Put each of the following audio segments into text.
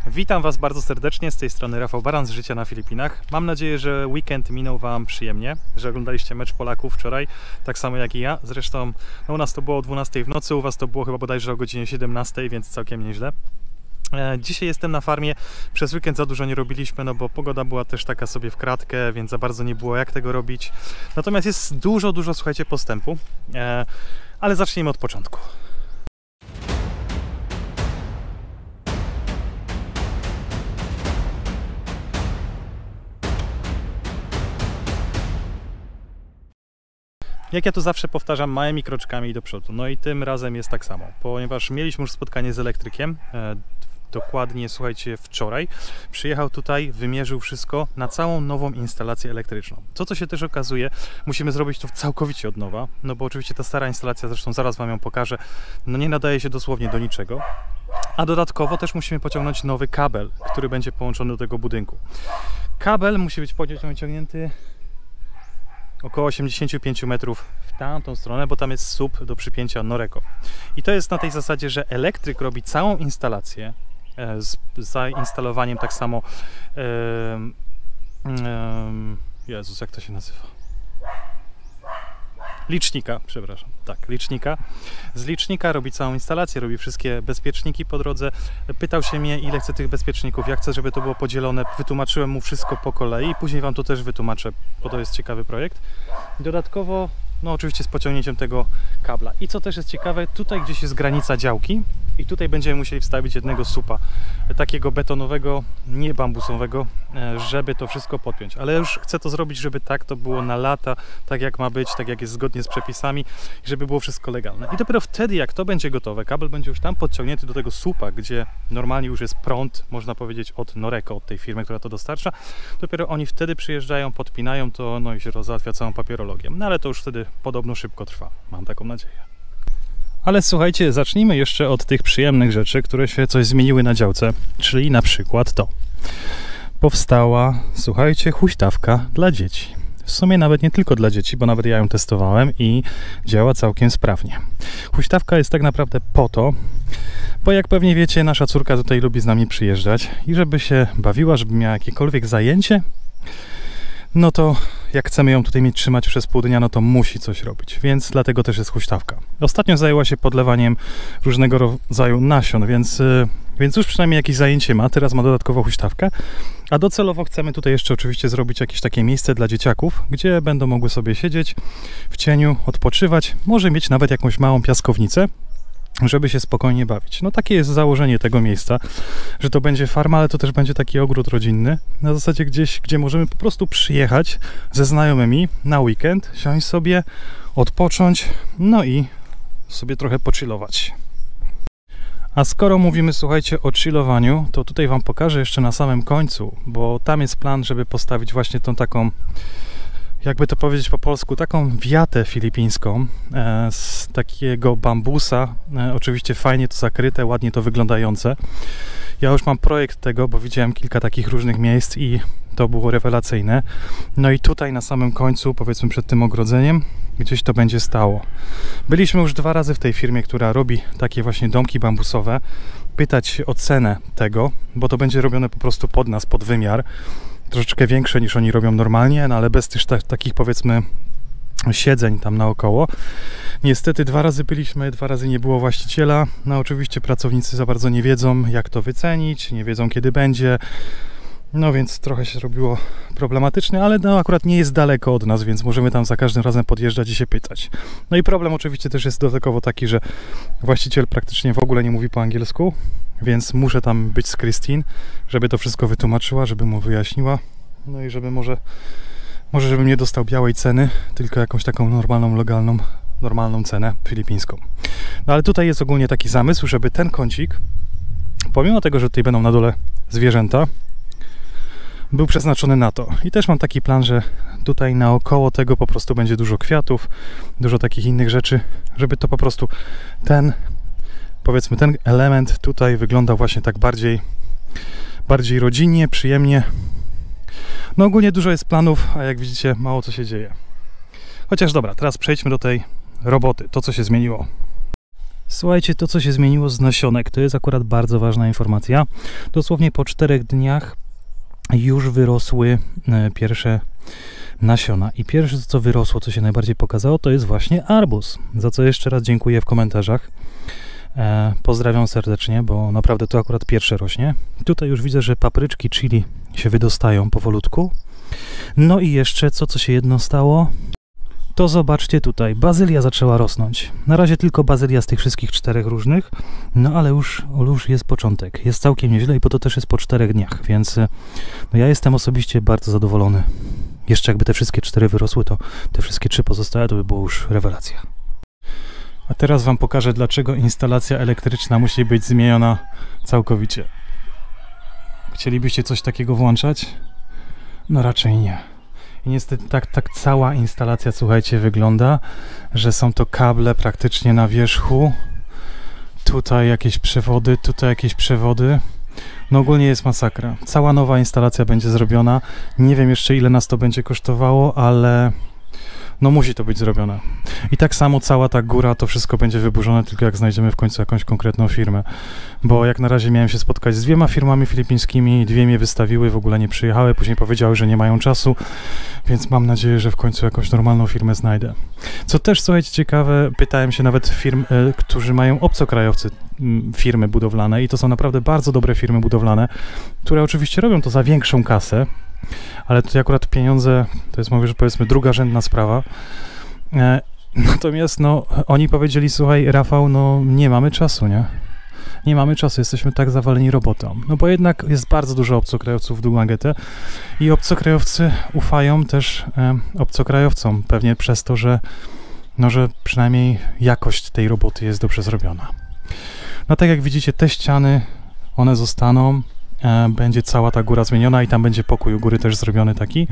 Witam Was bardzo serdecznie, z tej strony Rafał Baran z Życia na Filipinach. Mam nadzieję, że weekend minął Wam przyjemnie, że oglądaliście mecz Polaków wczoraj, tak samo jak i ja. Zresztą u nas to było o 12 w nocy, u Was to było chyba bodajże o godzinie 17, więc całkiem nieźle. Dzisiaj jestem na farmie, przez weekend za dużo nie robiliśmy, no bo pogoda była też taka sobie w kratkę, więc za bardzo nie było jak tego robić. Natomiast jest dużo, słuchajcie, postępu, ale zacznijmy od początku. Jak ja to zawsze powtarzam, małymi kroczkami do przodu. No i tym razem jest tak samo, ponieważ mieliśmy już spotkanie z elektrykiem. Dokładnie, słuchajcie, wczoraj przyjechał tutaj, wymierzył wszystko na całą nową instalację elektryczną. Co się też okazuje, musimy zrobić to całkowicie od nowa, no bo oczywiście ta stara instalacja, zresztą zaraz Wam ją pokażę, no nie nadaje się dosłownie do niczego. A dodatkowo też musimy pociągnąć nowy kabel, który będzie połączony do tego budynku. Kabel musi być pociągnięty około 85 metrów w tamtą stronę, bo tam jest słup do przypięcia Noreko. I to jest na tej zasadzie, że elektryk robi całą instalację z zainstalowaniem tak samo Jezus, jak to się nazywa? Licznika, przepraszam. Tak, licznika. Z licznika robi całą instalację, robi wszystkie bezpieczniki po drodze. Pytał się mnie, ile chce tych bezpieczników, jak chcę, żeby to było podzielone. Wytłumaczyłem mu wszystko po kolei i później Wam to też wytłumaczę, bo to jest ciekawy projekt. Dodatkowo, no oczywiście z pociągnięciem tego kabla. I co też jest ciekawe, tutaj gdzieś jest granica działki i tutaj będziemy musieli wstawić jednego słupa, takiego betonowego, nie bambusowego, żeby to wszystko podpiąć. Ale już chcę to zrobić, żeby tak to było na lata, tak jak ma być, tak jak jest zgodnie z przepisami, żeby było wszystko legalne. I dopiero wtedy, jak to będzie gotowe, kabel będzie już tam podciągnięty do tego słupa, gdzie normalnie już jest prąd, można powiedzieć, od Noreko, od tej firmy, która to dostarcza. Dopiero oni wtedy przyjeżdżają, podpinają to, no i się załatwia całą papierologię. No ale to już wtedy podobno szybko trwa. Mam taką nadzieję. Ale słuchajcie, zacznijmy jeszcze od tych przyjemnych rzeczy, które się coś zmieniły na działce, czyli na przykład to. Powstała, słuchajcie, huśtawka dla dzieci. W sumie nawet nie tylko dla dzieci, bo nawet ja ją testowałem i działa całkiem sprawnie. Huśtawka jest tak naprawdę po to, bo jak pewnie wiecie, nasza córka tutaj lubi z nami przyjeżdżać i żeby się bawiła, żeby miała jakiekolwiek zajęcie, no to jak chcemy ją tutaj mieć trzymać przez pół dnia, no to musi coś robić, więc dlatego też jest huśtawka. Ostatnio zajęła się podlewaniem różnego rodzaju nasion, więc już przynajmniej jakieś zajęcie ma, teraz ma dodatkowo huśtawkę, a docelowo chcemy tutaj jeszcze oczywiście zrobić jakieś takie miejsce dla dzieciaków, gdzie będą mogły sobie siedzieć w cieniu, odpoczywać, może mieć nawet jakąś małą piaskownicę, żeby się spokojnie bawić. No takie jest założenie tego miejsca, że to będzie farma, ale to też będzie taki ogród rodzinny, na zasadzie gdzieś, gdzie możemy po prostu przyjechać ze znajomymi na weekend, siąść sobie, odpocząć, no i sobie trochę pochillować. A skoro mówimy, słuchajcie, o chillowaniu, to tutaj Wam pokażę jeszcze na samym końcu, bo tam jest plan, żeby postawić właśnie tą taką, jakby to powiedzieć po polsku, taką wiatę filipińską z takiego bambusa, oczywiście fajnie to zakryte, ładnie to wyglądające. Ja już mam projekt tego, bo widziałem kilka takich różnych miejsc i to było rewelacyjne. No i tutaj na samym końcu, powiedzmy przed tym ogrodzeniem, gdzieś to będzie stało. Byliśmy już 2 razy w tej firmie, która robi takie właśnie domki bambusowe, pytać o cenę tego, bo to będzie robione po prostu pod nas, pod wymiar. Troszeczkę większe niż oni robią normalnie, no ale bez też takich, powiedzmy, siedzeń tam naokoło. Niestety 2 razy byliśmy, 2 razy nie było właściciela. No oczywiście pracownicy za bardzo nie wiedzą, jak to wycenić, nie wiedzą, kiedy będzie. No więc trochę się robiło problematycznie, ale no akurat nie jest daleko od nas, więc możemy tam za każdym razem podjeżdżać i się pytać. No i problem oczywiście też jest dodatkowo taki, że właściciel praktycznie w ogóle nie mówi po angielsku, więc muszę tam być z Christine, żeby to wszystko wytłumaczyła, żeby mu wyjaśniła. No i żeby może żebym nie dostał białej ceny, tylko jakąś taką normalną, legalną, normalną cenę filipińską. No ale tutaj jest ogólnie taki zamysł, żeby ten kącik, pomimo tego, że tutaj będą na dole zwierzęta, był przeznaczony na to. I też mam taki plan, że tutaj naokoło tego po prostu będzie dużo kwiatów, dużo takich innych rzeczy, żeby to po prostu ten, powiedzmy, ten element tutaj wyglądał właśnie tak bardziej rodzinnie, przyjemnie. No ogólnie dużo jest planów, a jak widzicie, mało co się dzieje. Chociaż dobra, teraz przejdźmy do tej roboty, to co się zmieniło. Słuchajcie, to co się zmieniło z nasionek, to jest akurat bardzo ważna informacja. Dosłownie po 4 dniach już wyrosły pierwsze nasiona. I pierwsze co wyrosło, co się najbardziej pokazało, to jest właśnie arbuz. Za co jeszcze raz dziękuję w komentarzach. Pozdrawiam serdecznie, bo naprawdę to akurat pierwsze rośnie. Tutaj już widzę, że papryczki chili się wydostają powolutku. No i jeszcze co się jedno stało, to zobaczcie tutaj, bazylia zaczęła rosnąć. Na razie tylko bazylia z tych wszystkich 4 różnych, no ale już jest początek. Jest całkiem nieźle i po to też jest po 4 dniach, więc no ja jestem osobiście bardzo zadowolony. Jeszcze jakby te wszystkie 4 wyrosły, to te wszystkie 3 pozostałe to by było już rewelacja. A teraz Wam pokażę, dlaczego instalacja elektryczna musi być zmieniona całkowicie. Chcielibyście coś takiego włączać? No raczej nie. I niestety tak cała instalacja, słuchajcie, wygląda, że są to kable praktycznie na wierzchu. Tutaj jakieś przewody, tutaj jakieś przewody. No ogólnie jest masakra. Cała nowa instalacja będzie zrobiona. Nie wiem jeszcze ile nas to będzie kosztowało, ale no musi to być zrobione. I tak samo cała ta góra, to wszystko będzie wyburzone tylko jak znajdziemy w końcu jakąś konkretną firmę. Bo jak na razie miałem się spotkać z 2 firmami filipińskimi, 2 mnie wystawiły, w ogóle nie przyjechały, później powiedziały, że nie mają czasu, więc mam nadzieję, że w końcu jakąś normalną firmę znajdę. Co też, słuchajcie, ciekawe, pytałem się nawet firm, którzy mają obcokrajowcy firmy budowlane i to są naprawdę bardzo dobre firmy budowlane, które oczywiście robią to za większą kasę, ale tutaj akurat pieniądze, to jest, mówię, że powiedzmy drugorzędna sprawa. Natomiast no, oni powiedzieli, słuchaj Rafał, no nie mamy czasu, nie? Nie mamy czasu, jesteśmy tak zawaleni robotą. No bo jednak jest bardzo dużo obcokrajowców w Dumaguete i obcokrajowcy ufają też obcokrajowcom, pewnie przez to, że przynajmniej jakość tej roboty jest dobrze zrobiona. No tak jak widzicie, te ściany, one zostaną, będzie cała ta góra zmieniona i tam będzie pokój u góry też zrobiony taki.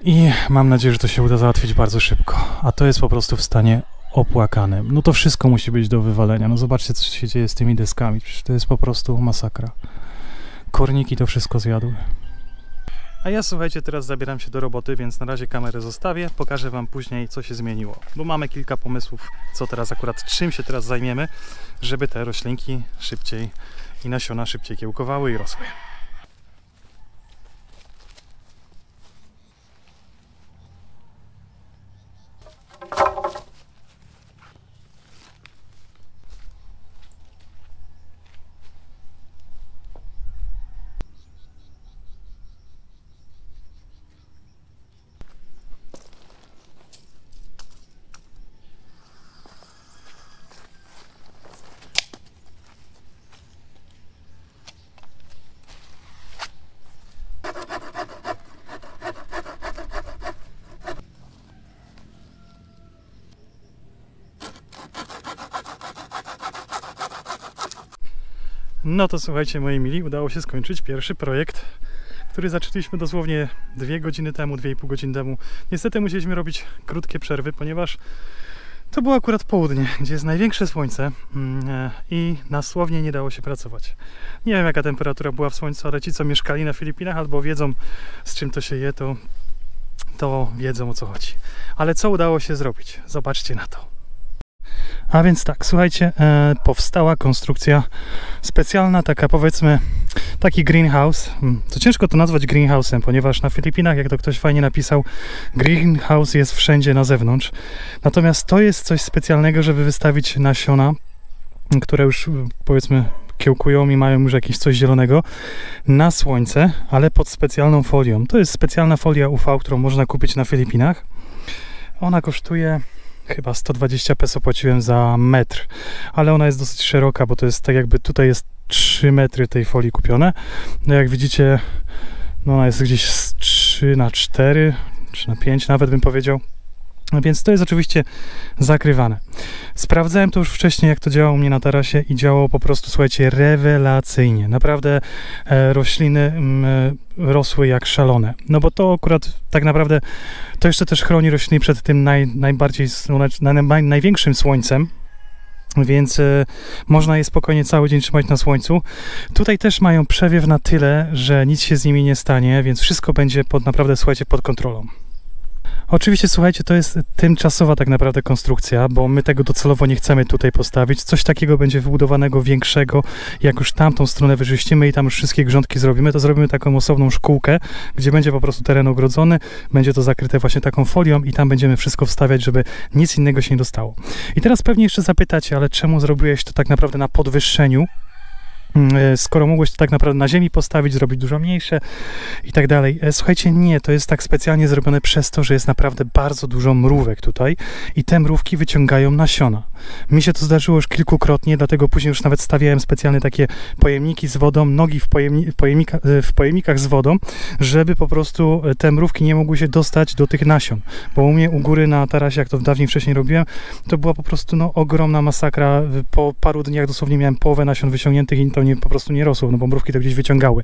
I mam nadzieję, że to się uda załatwić bardzo szybko, a to jest po prostu w stanie opłakanym. No to wszystko musi być do wywalenia. No zobaczcie, co się dzieje z tymi deskami. Przecież to jest po prostu masakra. Korniki to wszystko zjadły. A ja, słuchajcie, teraz zabieram się do roboty, więc na razie kamerę zostawię. Pokażę Wam później, co się zmieniło. Bo mamy kilka pomysłów, co teraz akurat, czym się teraz zajmiemy, żeby te roślinki szybciej i nasiona szybciej kiełkowały i rosły. No to słuchajcie, moi mili, udało się skończyć pierwszy projekt, który zaczęliśmy dosłownie 2 godziny temu, 2,5 godziny temu. Niestety musieliśmy robić krótkie przerwy, ponieważ to było akurat południe, gdzie jest największe słońce i dosłownie nie dało się pracować. Nie wiem, jaka temperatura była w słońcu, ale ci, co mieszkali na Filipinach albo wiedzą, z czym to się je, to wiedzą, o co chodzi. Ale co udało się zrobić? Zobaczcie na to. A więc tak, słuchajcie, powstała konstrukcja specjalna, taka powiedzmy, taki greenhouse. Co ciężko to nazwać greenhouse'em, ponieważ na Filipinach, jak to ktoś fajnie napisał, greenhouse jest wszędzie na zewnątrz. Natomiast to jest coś specjalnego, żeby wystawić nasiona, które już powiedzmy kiełkują i mają już jakieś coś zielonego, na słońce, ale pod specjalną folią. To jest specjalna folia UV, którą można kupić na Filipinach. Ona kosztuje chyba 120 peso, płaciłem za metr, ale ona jest dosyć szeroka, bo to jest tak jakby tutaj jest 3 metry tej folii kupione. No jak widzicie, no ona jest gdzieś z 3 na 4, 3 na 5 nawet bym powiedział. No więc to jest oczywiście zakrywane. Sprawdzałem to już wcześniej, jak to działało u mnie na tarasie i działało po prostu, słuchajcie, rewelacyjnie. Naprawdę rośliny rosły jak szalone. No bo to akurat tak naprawdę to jeszcze też chroni rośliny przed tym największym słońcem. Więc można je spokojnie cały dzień trzymać na słońcu. Tutaj też mają przewiew na tyle, że nic się z nimi nie stanie, więc wszystko będzie naprawdę, słuchajcie, pod kontrolą. Oczywiście, słuchajcie, to jest tymczasowa tak naprawdę konstrukcja, bo my tego docelowo nie chcemy tutaj postawić. Coś takiego będzie wybudowanego większego, jak już tamtą stronę wyczyścimy i tam już wszystkie grządki zrobimy, to zrobimy taką osobną szkółkę, gdzie będzie po prostu teren ogrodzony, będzie to zakryte właśnie taką folią i tam będziemy wszystko wstawiać, żeby nic innego się nie dostało. I teraz pewnie jeszcze zapytacie, ale czemu zrobiłeś to tak naprawdę na podwyższeniu? Skoro mogłeś to tak naprawdę na ziemi postawić, zrobić dużo mniejsze i tak dalej. Słuchajcie, nie, to jest tak specjalnie zrobione przez to, że jest naprawdę bardzo dużo mrówek tutaj i te mrówki wyciągają nasiona. Mi się to zdarzyło już kilkukrotnie, dlatego później już nawet stawiałem specjalne takie pojemniki z wodą, nogi w pojemnikach z wodą, żeby po prostu te mrówki nie mogły się dostać do tych nasion. Bo u mnie u góry na tarasie, jak to dawniej wcześniej robiłem, to była po prostu ogromna masakra. Po paru dniach dosłownie miałem połowę nasion wyciągniętych i to po prostu nie rosło, no bo mrówki to gdzieś wyciągały.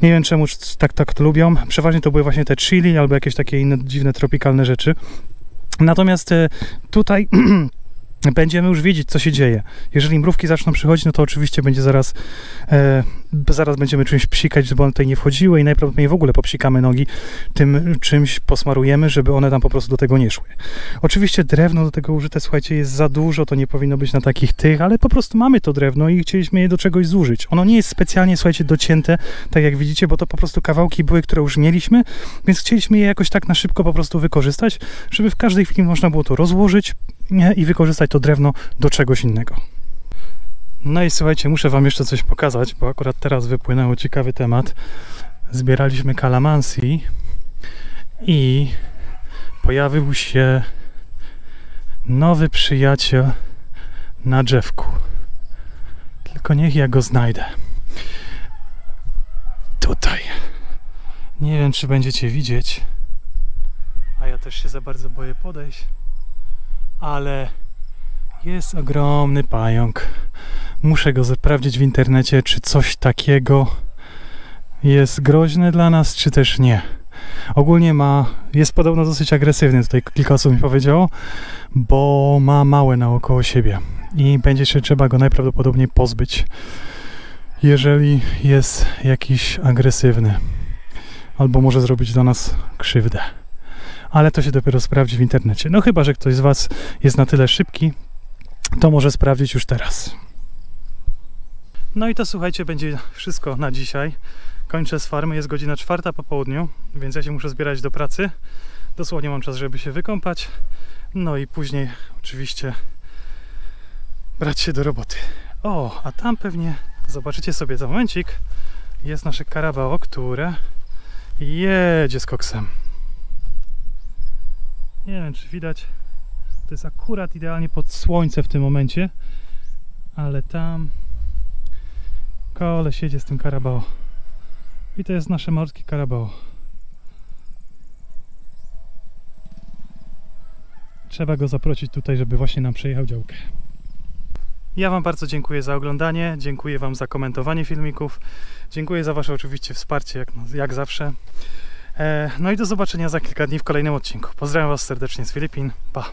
Nie wiem czemu tak to lubią. Przeważnie to były właśnie te chili albo jakieś takie inne dziwne tropikalne rzeczy. Natomiast tutaj będziemy już wiedzieć, co się dzieje. Jeżeli mrówki zaczną przychodzić, no to oczywiście będzie zaraz będziemy czymś psikać, żeby one tutaj nie wchodziły i najprawdopodobniej w ogóle popsikamy nogi tym czymś, posmarujemy, żeby one tam po prostu do tego nie szły. Oczywiście drewno do tego użyte, słuchajcie, jest za dużo, to nie powinno być na takich ale po prostu mamy to drewno i chcieliśmy je do czegoś zużyć. Ono nie jest specjalnie, słuchajcie, docięte, tak jak widzicie, bo to po prostu kawałki były, które już mieliśmy, więc chcieliśmy je jakoś tak na szybko po prostu wykorzystać, żeby w każdej chwili można było to rozłożyć i wykorzystać to drewno do czegoś innego. No i słuchajcie, muszę wam jeszcze coś pokazać, bo akurat teraz wypłynął ciekawy temat. Zbieraliśmy kalamansi i pojawił się nowy przyjaciel na drzewku. Tylko niech ja go znajdę. Tutaj. Nie wiem, czy będziecie widzieć, a ja też się za bardzo boję podejść, ale jest ogromny pająk. Muszę go sprawdzić w internecie, czy coś takiego jest groźne dla nas, czy też nie. Ogólnie jest podobno dosyć agresywny, tutaj kilka osób mi powiedziało, bo ma małe naokoło siebie i będzie się trzeba go najprawdopodobniej pozbyć, jeżeli jest jakiś agresywny albo może zrobić do nas krzywdę. Ale to się dopiero sprawdzi w internecie. No chyba że ktoś z was jest na tyle szybki, to może sprawdzić już teraz. No i to słuchajcie, będzie wszystko na dzisiaj. Kończę z farmy, jest godzina 4 po południu, więc ja się muszę zbierać do pracy. Dosłownie mam czas, żeby się wykąpać. No i później oczywiście brać się do roboty. O, a tam pewnie zobaczycie sobie za momencik. Jest nasze Carabao, które jedzie z koksem. Nie wiem, czy widać. To jest akurat idealnie pod słońce w tym momencie. Ale tam koleś jedzie z tym Carabao. I to jest nasze morskie Carabao. Trzeba go zaprosić tutaj, żeby właśnie nam przejechał działkę. Ja wam bardzo dziękuję za oglądanie, dziękuję wam za komentowanie filmików, dziękuję za wasze oczywiście wsparcie, jak zawsze. No i do zobaczenia za kilka dni w kolejnym odcinku. Pozdrawiam was serdecznie z Filipin. Pa!